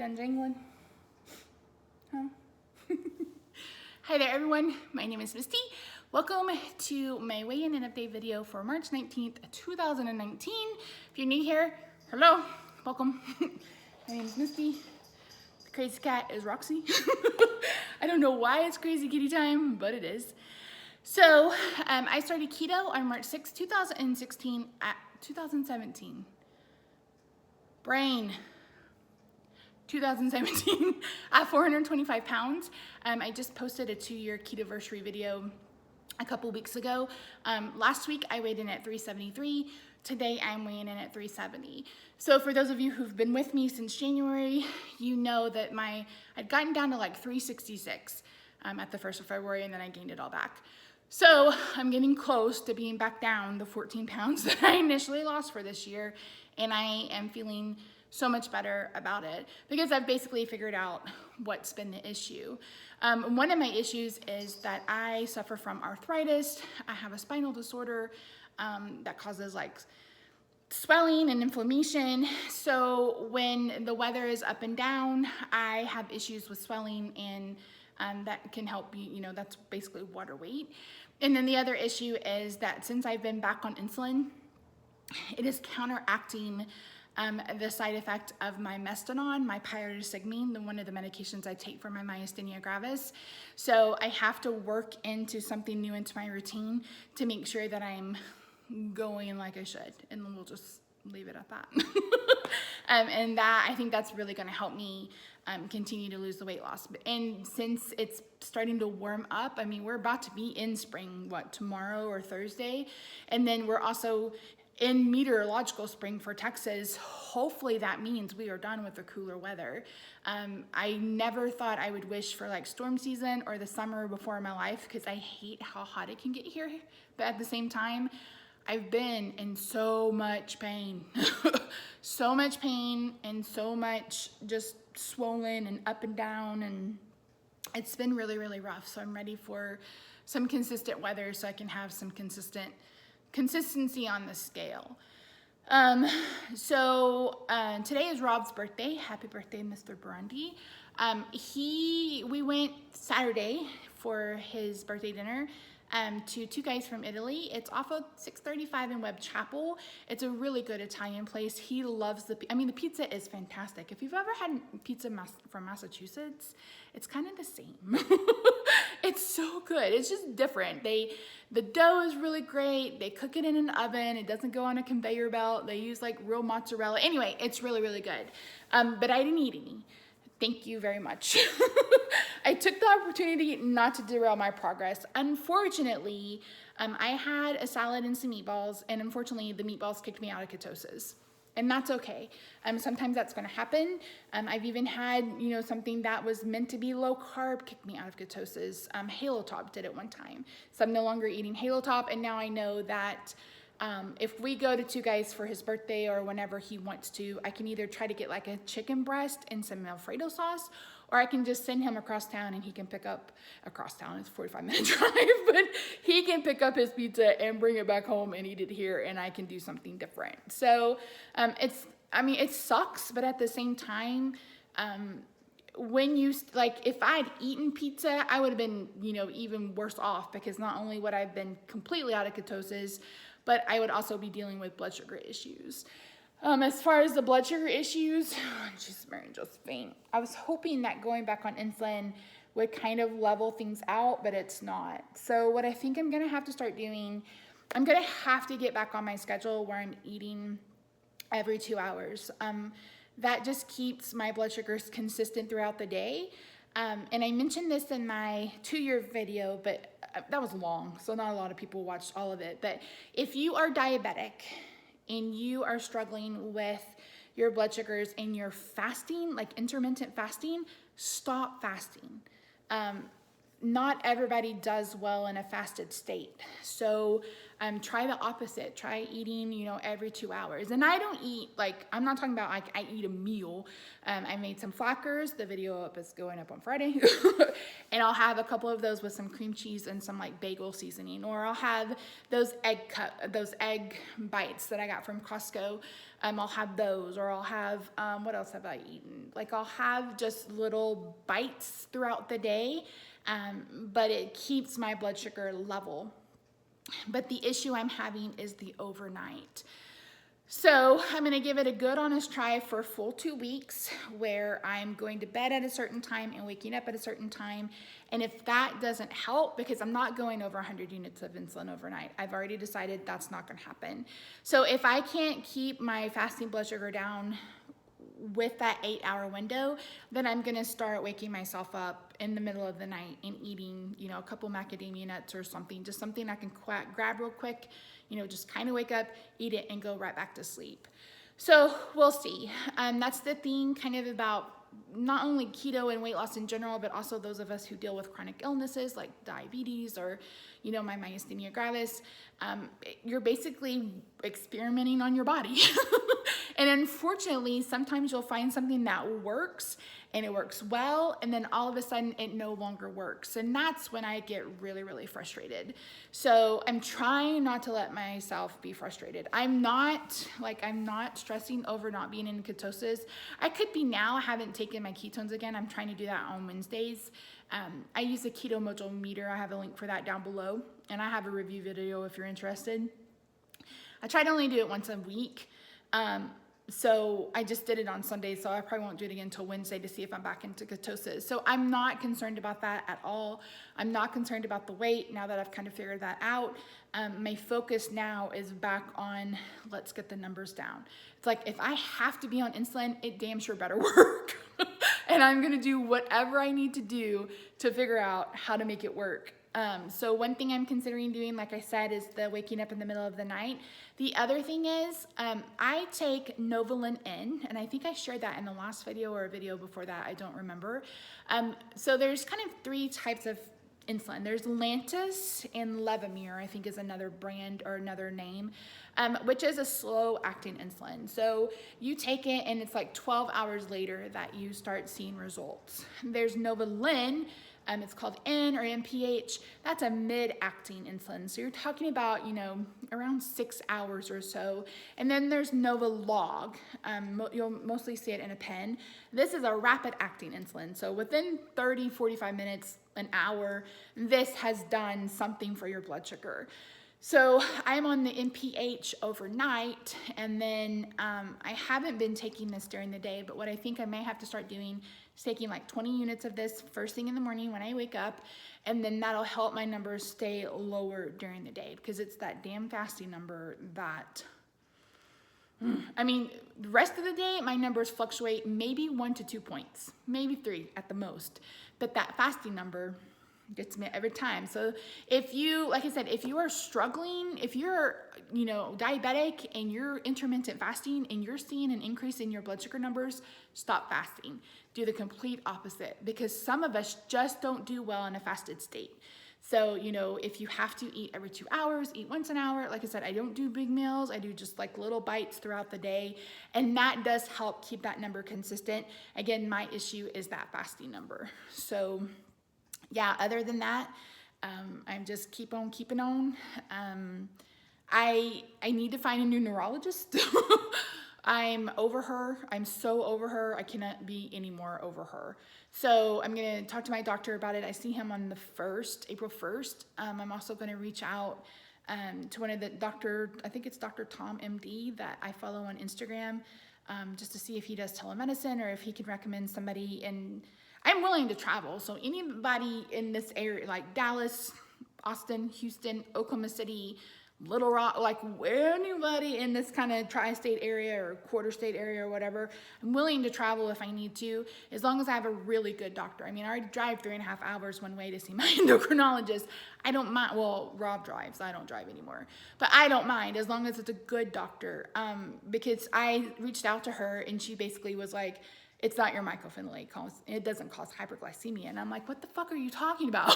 done jangling? Huh? Hi there everyone, my name is Misty. Welcome to my weigh-in and update video for March 19th, 2019. If you're new here, hello, welcome. My name is Misty. The crazy cat is Roxy. I don't know why it's crazy kitty time, but it is. So I started keto on March 6th, 2017. Brain. 2017 at 425 pounds. I just posted a 2-year ketoversary video a couple weeks ago. Last week I weighed in at 373. Today I'm weighing in at 370. So for those of you who've been with me since January, you know that I'd gotten down to like 366 at the 1st of February, and then I gained it all back. So I'm getting close to being back down the 14 pounds that I initially lost for this year, and I am feeling so much better about it because I've basically figured out what's been the issue. One of my issues is that I suffer from arthritis. I have a spinal disorder that causes like swelling and inflammation. So when the weather is up and down, I have issues with swelling, and that can help you know, that's basically water weight. And then the other issue is that since I've been back on insulin, it is counteracting the side effect of my mestinon, my pyridostigmine, one of the medications I take for my myasthenia gravis. So I have to work into something new into my routine to make sure that I'm going like I should, and then we'll just leave it at that. And that, I think that's really going to help me continue to lose the weight loss. And since it's starting to warm up, I mean, we're about to be in spring, what, tomorrow or Thursday? And then we're also in meteorological spring for Texas. Hopefully that means we are done with the cooler weather. I never thought I would wish for like storm season or the summer before in my life, because I hate how hot it can get here. But at the same time, I've been in so much pain, so much pain and so much just swollen and up and down, and it's been really, really rough. So I'm ready for some consistent weather so I can have some consistency on the scale. Today is Rob's birthday. Happy birthday, Mr. Burundi. We went Saturday for his birthday dinner to two guys from Italy. It's off of 635 in Webb Chapel. It's a really good Italian place. He loves the pizza is fantastic. If you've ever had pizza from Massachusetts, it's kind of the same. It's so good. It's just different. The dough is really great. They cook it in an oven. It doesn't go on a conveyor belt. They use like real mozzarella. Anyway, it's really, really good. But I didn't eat any. Thank you very much. I took the opportunity not to derail my progress. Unfortunately, I had a salad and some meatballs, and unfortunately the meatballs kicked me out of ketosis. And that's okay. Sometimes that's going to happen. I've even had, you know, something that was meant to be low carb kick me out of ketosis. Halo Top did it one time. So I'm no longer eating Halo Top, and now I know that if we go to two guys for his birthday or whenever he wants to, I can either try to get like a chicken breast and some Alfredo sauce, or I can just send him across town and he can pick up, across town, it's a 45-minute drive, but he can pick up his pizza and bring it back home and eat it here, and I can do something different. So it sucks, but at the same time, when you, like, if I'd eaten pizza, I would have been, you know, even worse off, because not only would I have been completely out of ketosis, but I would also be dealing with blood sugar issues. As far as the blood sugar issues, just faint. I was hoping that going back on insulin would kind of level things out, but it's not. So what I think I'm gonna have to start doing, I'm gonna have to get back on my schedule where I'm eating every 2 hours. That just keeps my blood sugars consistent throughout the day. And I mentioned this in my 2-year video, but that was long, so not a lot of people watched all of it. But if you are diabetic and you are struggling with your blood sugars and you're fasting, like intermittent fasting, stop fasting. Not everybody does well in a fasted state. So try the opposite. Try eating, you know, every 2 hours. And I don't eat, like, I'm not talking about like I eat a meal. I made some Fockers. The video is going up on Friday. and I'll have a couple of those with some cream cheese and some like bagel seasoning, or I'll have those egg bites that I got from Costco. I'll have those, or I'll have, what else have I eaten? Like I'll have just little bites throughout the day, but it keeps my blood sugar level. But the issue I'm having is the overnight. So I'm gonna give it a good honest try for a full 2 weeks, where I'm going to bed at a certain time and waking up at a certain time. And if that doesn't help, because I'm not going over 100 units of insulin overnight, I've already decided that's not gonna happen. So if I can't keep my fasting blood sugar down with that 8-hour window, then I'm gonna start waking myself up in the middle of the night and eating, you know, a couple macadamia nuts or something, just something I can grab real quick, you know, just kind of wake up, eat it, and go right back to sleep. So we'll see. That's the thing kind of about not only keto and weight loss in general, but also those of us who deal with chronic illnesses like diabetes or, you know, my myasthenia gravis. You're basically experimenting on your body. And unfortunately, sometimes you'll find something that works and it works well, and then all of a sudden it no longer works. And that's when I get really, really frustrated. So I'm trying not to let myself be frustrated. I'm not stressing over not being in ketosis. I could be now. I haven't taken my ketones again. I'm trying to do that on Wednesdays. I use a Keto Mojo meter. I have a link for that down below, and I have a review video if you're interested. I try to only do it once a week. So I just did it on Sunday, so I probably won't do it again until Wednesday to see if I'm back into ketosis. So I'm not concerned about that at all. I'm not concerned about the weight now that I've kind of figured that out. My focus now is back on, let's get the numbers down. It's like, if I have to be on insulin, it damn sure better work. And I'm gonna do whatever I need to do to figure out how to make it work. So one thing I'm considering doing, like I said, is the waking up in the middle of the night. The other thing is, I take Novolin N, and I think I shared that in the last video or a video before that, I don't remember. So there's kind of 3 types of insulin. There's Lantus and Levemir, I think is another brand or another name, which is a slow acting insulin. So you take it and it's like 12 hours later that you start seeing results. There's Novolin. It's called N or NPH. That's a mid-acting insulin. So you're talking about, you know, around 6 hours or so. And then there's Novolog. You'll mostly see it in a pen. This is a rapid-acting insulin. So within 30, 45 minutes, an hour, this has done something for your blood sugar. So I'm on the NPH overnight, and then I haven't been taking this during the day, but what I think I may have to start doing is taking like 20 units of this first thing in the morning when I wake up, and then that'll help my numbers stay lower during the day, because it's that damn fasting number that, I mean, the rest of the day, my numbers fluctuate maybe 1 to 2 points, maybe 3 at the most, but that fasting number gets me every time. So if you, like I said, if you are struggling, if you're, you know, diabetic and you're intermittent fasting and you're seeing an increase in your blood sugar numbers, stop fasting. Do the complete opposite, because some of us just don't do well in a fasted state. So, you know, if you have to eat every 2 hours, eat once an hour. Like I said, I don't do big meals. I do just like little bites throughout the day. And that does help keep that number consistent. Again, my issue is that fasting number. So yeah, other than that, I'm just keep on keeping on. I need to find a new neurologist. I'm over her. I'm so over her. I cannot be any more over her. So I'm going to talk to my doctor about it. I see him on the 1st, April 1st. I'm also going to reach out to one of the I think it's Dr. Tom MD that I follow on Instagram, just to see if he does telemedicine or if he can recommend somebody. And I'm willing to travel. So anybody in this area, like Dallas, Austin, Houston, Oklahoma City, Little Rock, like anybody in this kind of tri-state area or quarter state area or whatever, I'm willing to travel if I need to, as long as I have a really good doctor. I mean, I already drive 3.5 hours one way to see my endocrinologist. I don't mind. Well, Rob drives. I don't drive anymore. But I don't mind as long as it's a good doctor, because I reached out to her and she basically was like, it's not your mycophenolate, it doesn't cause hyperglycemia. And I'm like, what the fuck are you talking about?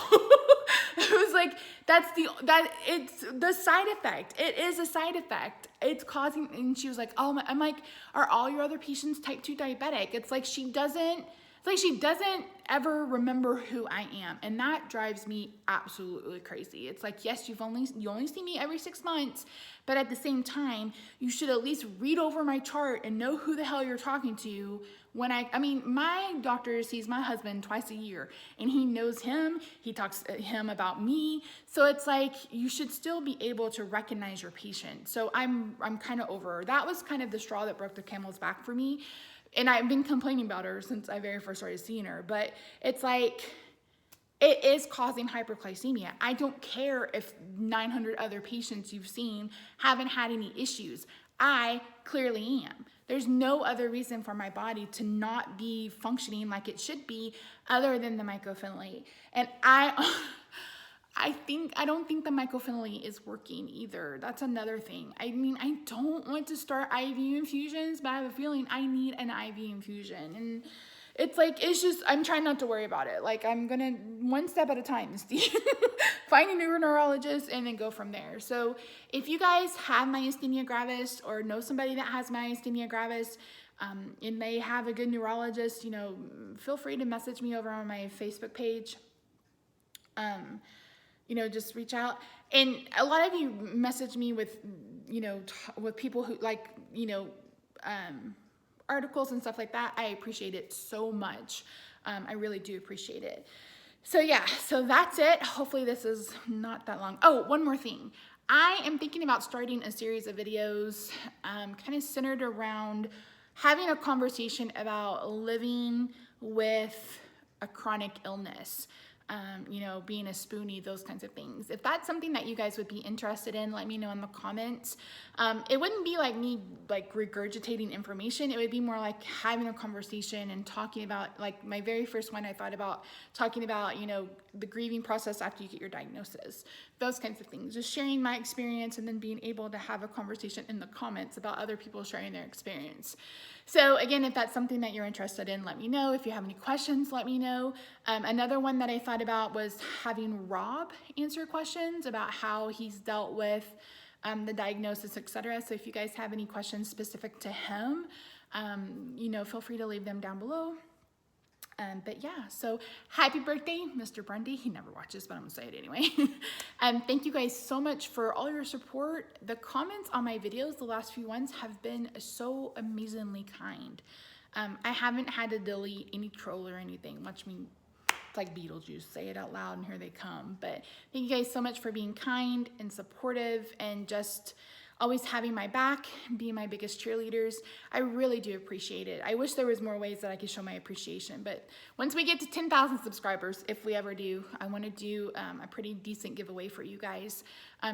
It was like, it's the side effect. It is a side effect. It's causing, and she was like, oh, I'm like, are all your other patients type 2 diabetic? It's like, it's like she doesn't ever remember who I am. And that drives me absolutely crazy. It's like, yes, you only see me every 6 months, but at the same time, you should at least read over my chart and know who the hell you're talking to. When I mean, my doctor sees my husband twice a year and he knows him, he talks to him about me. So it's like, you should still be able to recognize your patient. So I'm kind of over. That was kind of the straw that broke the camel's back for me. And I've been complaining about her since I very first started seeing her, but it's like, it is causing hyperglycemia. I don't care if 900 other patients you've seen haven't had any issues. I clearly am. There's no other reason for my body to not be functioning like it should be other than the mycophenolate. And I don't think the mycophenolate is working either. That's another thing. I mean, I don't want to start IV infusions, but I have a feeling I need an IV infusion. And it's like, it's just, I'm trying not to worry about it. Like, I'm gonna, one step at a time, Misty. Find a new neurologist and then go from there. So if you guys have myasthenia gravis or know somebody that has myasthenia gravis, and they have a good neurologist, you know, feel free to message me over on my Facebook page. You know, just reach out. And a lot of you message me with, you know, with people who like, you know, articles and stuff like that. I appreciate it so much. I really do appreciate it. So yeah, so that's it. Hopefully this is not that long. Oh, one more thing. I am thinking about starting a series of videos kind of centered around having a conversation about living with a chronic illness. You know, being a spoonie, those kinds of things. If that's something that you guys would be interested in, let me know in the comments. It wouldn't be like me like regurgitating information. It would be more like having a conversation and talking about, like my very first one, I thought about talking about, you know, the grieving process after you get your diagnosis, those kinds of things. Just sharing my experience and then being able to have a conversation in the comments about other people sharing their experience. So again, if that's something that you're interested in, let me know. If you have any questions, let me know. Another one that I thought about was having Rob answer questions about how he's dealt with the diagnosis, etc. So if you guys have any questions specific to him, you know, feel free to leave them down below. But yeah, so happy birthday, Mr. Grundy. He never watches, but I'm gonna say it anyway. Thank you guys so much for all your support. The comments on my videos, the last few ones, have been so amazingly kind. I haven't had to delete any troll or anything. Watch me, it's like Beetlejuice, say it out loud and here they come. But thank you guys so much for being kind and supportive and just always having my back, being my biggest cheerleaders. I really do appreciate it. I wish there was more ways that I could show my appreciation, but once we get to 10,000 subscribers, if we ever do, I want to do a pretty decent giveaway for you guys,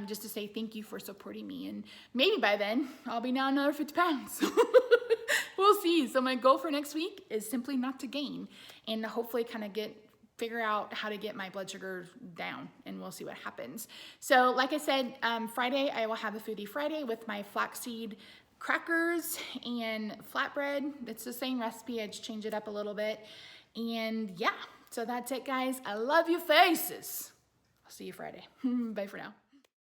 just to say thank you for supporting me. And maybe by then, I'll be down another 50 pounds. We'll see. So my goal for next week is simply not to gain and hopefully kind of figure out how to get my blood sugar down, and we'll see what happens. So like I said, Friday, I will have a Foodie Friday with my flaxseed crackers and flatbread. It's the same recipe, I just change it up a little bit. And yeah, so that's it guys. I love you faces. I'll see you Friday. Bye for now.